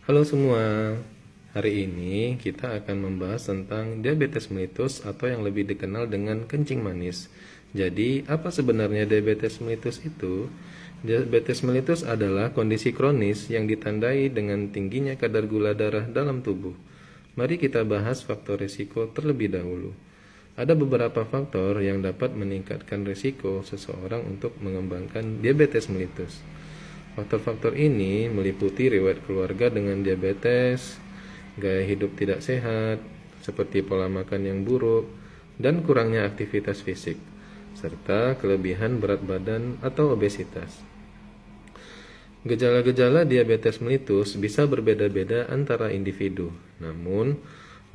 Halo semua, hari ini kita akan membahas tentang diabetes mellitus atau yang lebih dikenal dengan kencing manis. Jadi, apa sebenarnya diabetes mellitus itu? Diabetes mellitus adalah kondisi kronis yang ditandai dengan tingginya kadar gula darah dalam tubuh. Mari kita bahas faktor risiko terlebih dahulu. Ada beberapa faktor yang dapat meningkatkan risiko seseorang untuk mengembangkan diabetes mellitus. Faktor-faktor ini meliputi riwayat keluarga dengan diabetes, gaya hidup tidak sehat, seperti pola makan yang buruk, dan kurangnya aktivitas fisik, serta kelebihan berat badan atau obesitas. Gejala-gejala diabetes mellitus bisa berbeda-beda antara individu, namun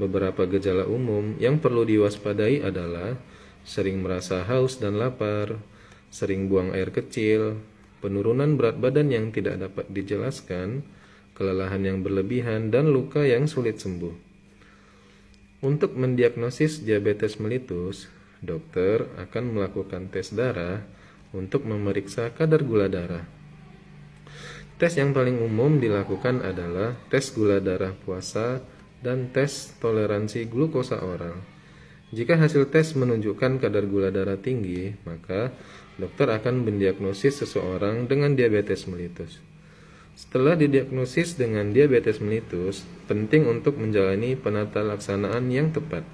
beberapa gejala umum yang perlu diwaspadai adalah sering merasa haus dan lapar, sering buang air kecil, penurunan berat badan yang tidak dapat dijelaskan, kelelahan yang berlebihan, dan luka yang sulit sembuh. Untuk mendiagnosis diabetes mellitus, dokter akan melakukan tes darah untuk memeriksa kadar gula darah. Tes yang paling umum dilakukan adalah tes gula darah puasa dan tes toleransi glukosa oral. Jika hasil tes menunjukkan kadar gula darah tinggi, maka dokter akan mendiagnosis seseorang dengan diabetes mellitus. Setelah didiagnosis dengan diabetes mellitus, penting untuk menjalani penata laksanaan yang tepat.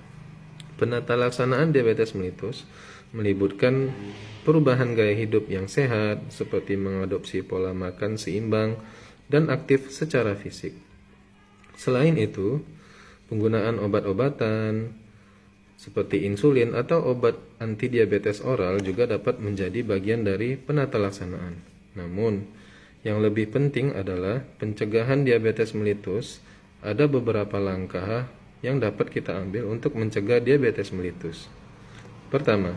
Penata laksanaan diabetes mellitus melibatkan perubahan gaya hidup yang sehat, seperti mengadopsi pola makan seimbang dan aktif secara fisik. Selain itu, penggunaan obat-obatan seperti insulin atau obat antidiabetes oral juga dapat menjadi bagian dari penata laksanaan. Namun, yang lebih penting adalah pencegahan diabetes mellitus. Ada beberapa langkah yang dapat kita ambil untuk mencegah diabetes mellitus. Pertama,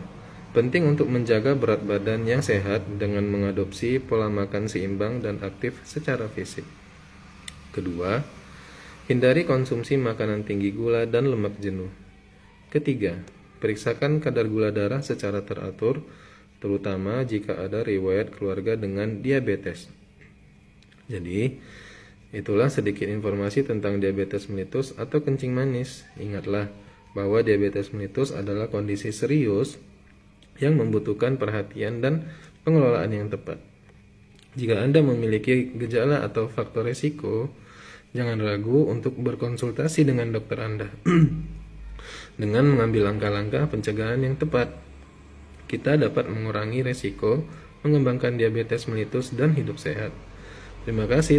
penting untuk menjaga berat badan yang sehat dengan mengadopsi pola makan seimbang dan aktif secara fisik. Kedua, hindari konsumsi makanan tinggi gula dan lemak jenuh. Ketiga, periksakan kadar gula darah secara teratur, terutama jika ada riwayat keluarga dengan diabetes. Jadi, itulah sedikit informasi tentang diabetes mellitus atau kencing manis. Ingatlah bahwa diabetes mellitus adalah kondisi serius yang membutuhkan perhatian dan pengelolaan yang tepat. Jika Anda memiliki gejala atau faktor risiko, jangan ragu untuk berkonsultasi dengan dokter Anda. Dengan mengambil langkah-langkah pencegahan yang tepat, kita dapat mengurangi resiko mengembangkan diabetes mellitus dan hidup sehat. Terima kasih.